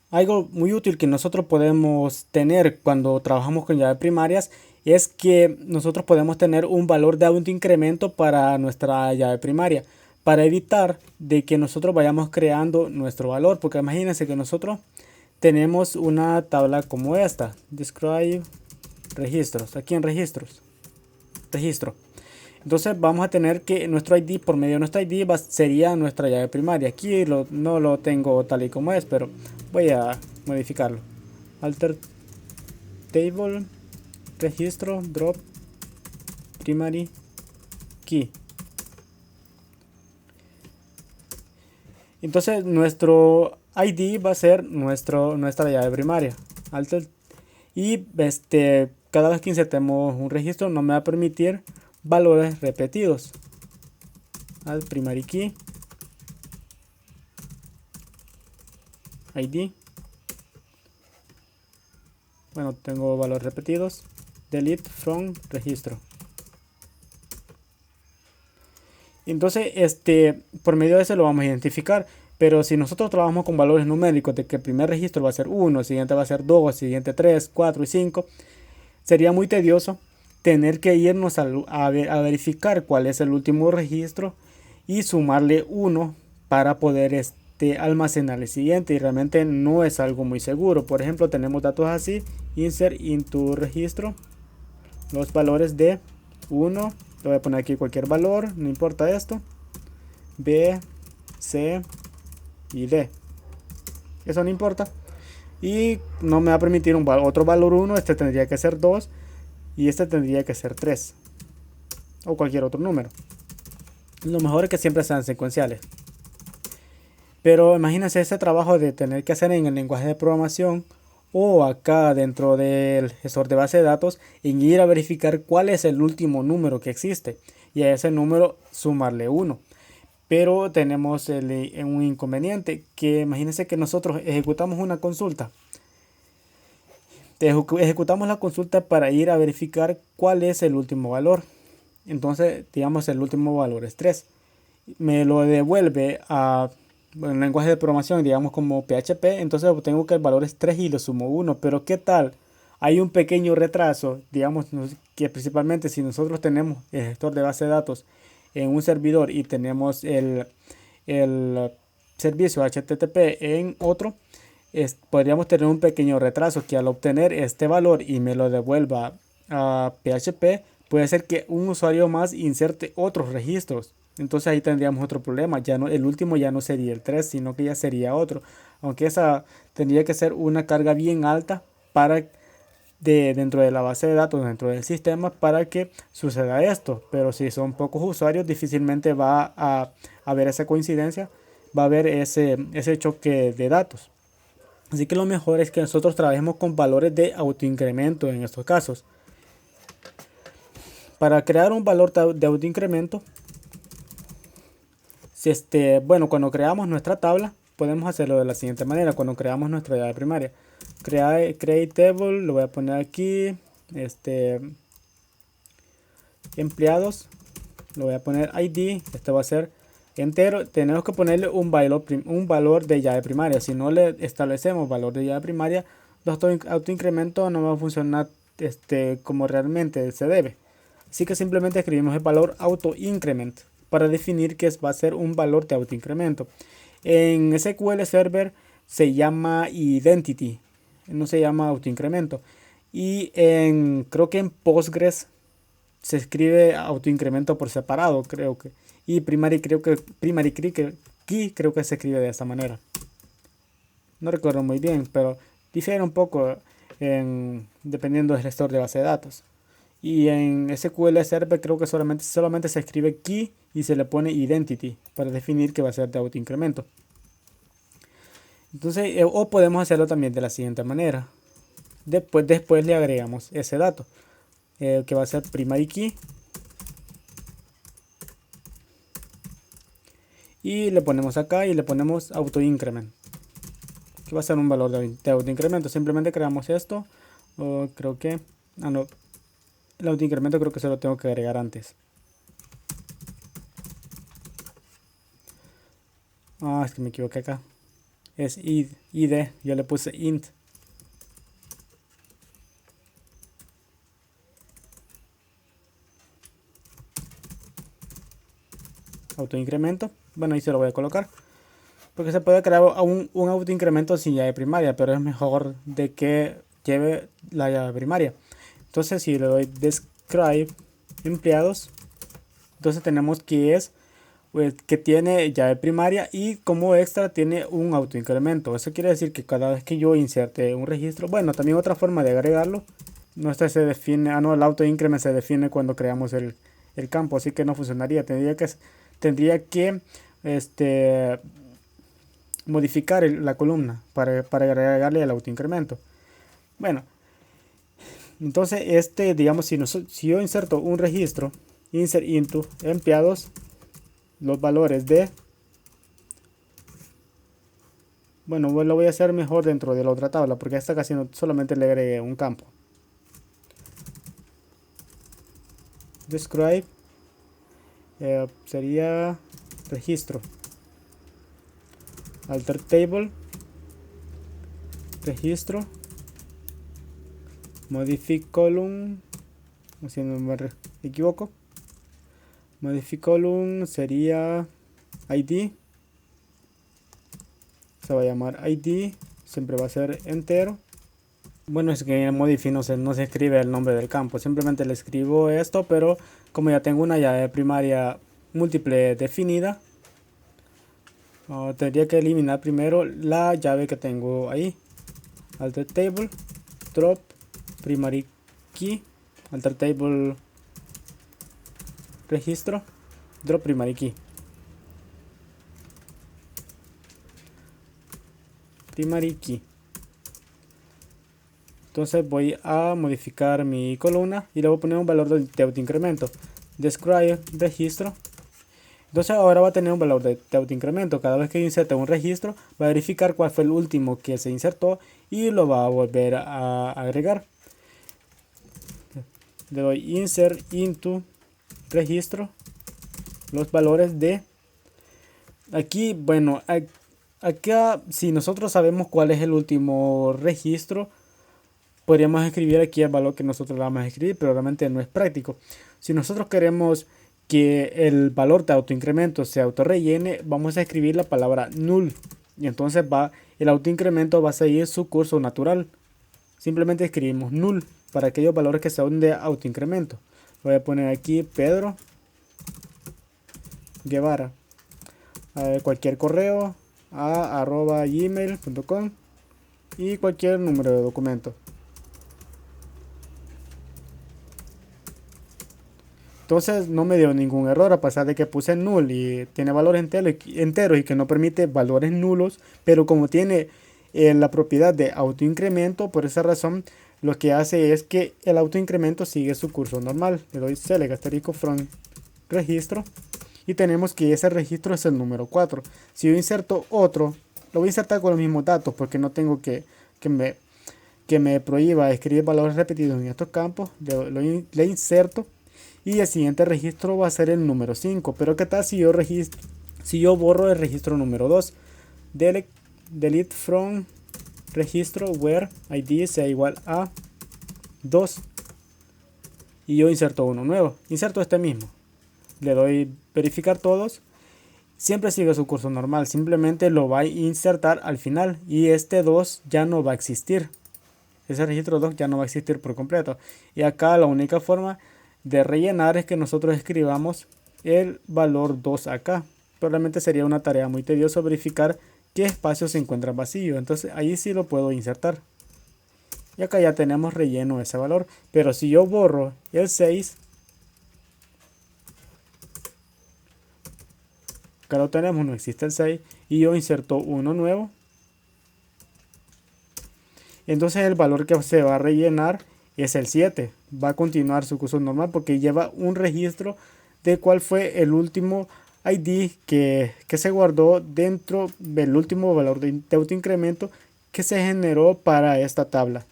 Algo muy útil que nosotros podemos tener cuando trabajamos con llaves primarias es que nosotros podemos tener un valor de autoincremento para nuestra llave primaria para evitar de que nosotros vayamos creando nuestro valor, porque imagínense que nosotros tenemos una tabla como esta, describe registros, aquí en registros, registro. Entonces vamos a tener que nuestro ID, por medio de nuestro ID, sería nuestra llave primaria. Aquí no lo tengo tal y como es, pero voy a modificarlo. Alter table, registro, drop, primary key. Entonces nuestro ID va a ser nuestra llave primaria. Alter, y cada vez que insertemos un registro no me va a permitir valores repetidos. Al primary key ID. Bueno, tengo valores repetidos. Delete from registro. Entonces, por medio de eso lo vamos a identificar. Pero si nosotros trabajamos con valores numéricos de que el primer registro va a ser 1, el siguiente va a ser 2, el siguiente 3, 4 y 5, sería muy tedioso tener que irnos a verificar cuál es el último registro y sumarle 1 para poder almacenar el siguiente, y realmente no es algo muy seguro. Por ejemplo, tenemos datos así: insert into registro, los valores de 1, le voy a poner aquí cualquier valor, no importa esto, B, C y D, eso no importa, y no me va a permitir otro valor 1, este tendría que ser 2 y este tendría que ser 3 o cualquier otro número. Lo mejor es que siempre sean secuenciales. Pero imagínense ese trabajo de tener que hacer en el lenguaje de programación o acá dentro del gestor de base de datos, en ir a verificar cuál es el último número que existe y a ese número sumarle 1. Pero tenemos un inconveniente, que imagínense que nosotros ejecutamos una consulta. Ejecutamos la consulta para ir a verificar cuál es el último valor. Entonces, digamos, el último valor es 3. Me lo devuelve a un lenguaje de programación, digamos como PHP. Entonces obtengo que el valor es 3 y lo sumo 1. Pero ¿qué tal? Hay un pequeño retraso, digamos, que principalmente si nosotros tenemos el gestor de base de datos en un servidor y tenemos el servicio HTTP en otro, podríamos tener un pequeño retraso que al obtener este valor y me lo devuelva a PHP, puede ser que un usuario más inserte otros registros. Entonces ahí tendríamos otro problema. Ya no, el último ya no sería el 3, sino que ya sería otro. Aunque esa tendría que ser una carga bien alta para dentro de la base de datos, dentro del sistema, para que suceda esto. Pero si son pocos usuarios, difícilmente va a haber esa coincidencia, va a haber ese choque de datos. Así que lo mejor es que nosotros trabajemos con valores de autoincremento en estos casos. Para crear un valor de autoincremento, bueno, cuando creamos nuestra tabla, podemos hacerlo de la siguiente manera. Cuando creamos nuestra llave primaria, create table, lo voy a poner aquí, empleados, lo voy a poner ID, este va a ser entero. Tenemos que ponerle un valor de llave primaria. Si no le establecemos valor de llave primaria, los autoincrementos no va a funcionar como realmente se debe. Así que simplemente escribimos el valor autoincrement para definir que va a ser un valor de autoincremento. En SQL Server se llama identity, no se llama autoincremento. Y creo que en Postgres se escribe autoincremento por separado, creo que. Y primary key creo que se escribe de esta manera. No recuerdo muy bien, pero difiere un poco dependiendo del gestor de base de datos. Y en SQL Server creo que solamente se escribe key y se le pone identity para definir que va a ser de autoincremento. Entonces, o podemos hacerlo también de la siguiente manera. Después le agregamos ese dato, que va a ser primary key. Y le ponemos acá y le ponemos autoincrement, que va a ser un valor de autoincremento. Simplemente creamos esto. Creo que... no. El autoincremento creo que se lo tengo que agregar antes. Es que me equivoqué acá. es id, yo le puse int. Autoincremento, bueno, ahí se lo voy a colocar, porque se puede crear un autoincremento sin llave primaria, pero es mejor de que lleve la llave primaria. Entonces si le doy describe empleados, entonces tenemos que es pues, que tiene llave primaria y como extra tiene un autoincremento. Eso quiere decir que cada vez que yo inserte un registro, bueno, también otra forma de agregarlo, no este se define, no, el autoincrement se define cuando creamos el campo, así que no funcionaría. Tendría que modificar la columna para agregarle el autoincremento. Bueno, entonces digamos, si yo inserto un registro, insert into empleados, los valores de, bueno, lo voy a hacer mejor dentro de la otra tabla, porque a esta casi solamente le agregué un campo. Describe sería registro, alter table, registro, modify column, si no me equivoco, modify column sería id, se va a llamar id, siempre va a ser entero. Bueno, es que en el modify no se escribe el nombre del campo, simplemente le escribo esto, pero como ya tengo una llave primaria múltiple definida, tendría que eliminar primero la llave que tengo ahí. Alter table, drop primary key, alter table registro, drop primary key. Primary key. Entonces voy a modificar mi columna y le voy a poner un valor de autoincremento. Describe registro. Entonces ahora va a tener un valor de autoincremento. Cada vez que yo inserte un registro, va a verificar cuál fue el último que se insertó y lo va a volver a agregar. Le doy insert into registro. Los valores de aquí, bueno, acá si nosotros sabemos cuál es el último registro, podríamos escribir aquí el valor que nosotros vamos a escribir, pero realmente no es práctico. Si nosotros queremos que el valor de autoincremento se autorrellene, vamos a escribir la palabra null y entonces el autoincremento va a seguir su curso natural. Simplemente escribimos null para aquellos valores que son de autoincremento. Voy a poner aquí Pedro Guevara, cualquier correo a @gmail.com y cualquier número de documento. Entonces no me dio ningún error a pesar de que puse null y tiene valores enteros y que no permite valores nulos, pero como tiene la propiedad de autoincremento, por esa razón lo que hace es que el autoincremento sigue su curso normal. Le doy select asterisco from registro y tenemos que ese registro es el número 4. Si yo inserto otro, lo voy a insertar con los mismos datos porque no tengo que me prohíba escribir valores repetidos en estos campos. Le inserto. Y el siguiente registro va a ser el número 5. Pero ¿qué tal si yo borro el registro número 2? Delete from registro where id sea igual a 2. Y yo inserto uno nuevo. Inserto este mismo. Le doy verificar todos. Siempre sigue su curso normal. Simplemente lo va a insertar al final. Y este 2 ya no va a existir. Ese registro 2 ya no va a existir por completo. Y acá la única forma de rellenar es que nosotros escribamos el valor 2 acá. Probablemente sería una tarea muy tediosa verificar qué espacios se encuentran vacíos. Entonces ahí sí lo puedo insertar. Y acá ya tenemos relleno ese valor. Pero si yo borro el 6, acá lo tenemos, no existe el 6. Y yo inserto uno nuevo. Entonces el valor que se va a rellenar es el 7. Va a continuar su curso normal porque lleva un registro de cuál fue el último ID que se guardó dentro del último valor de autoincremento que se generó para esta tabla.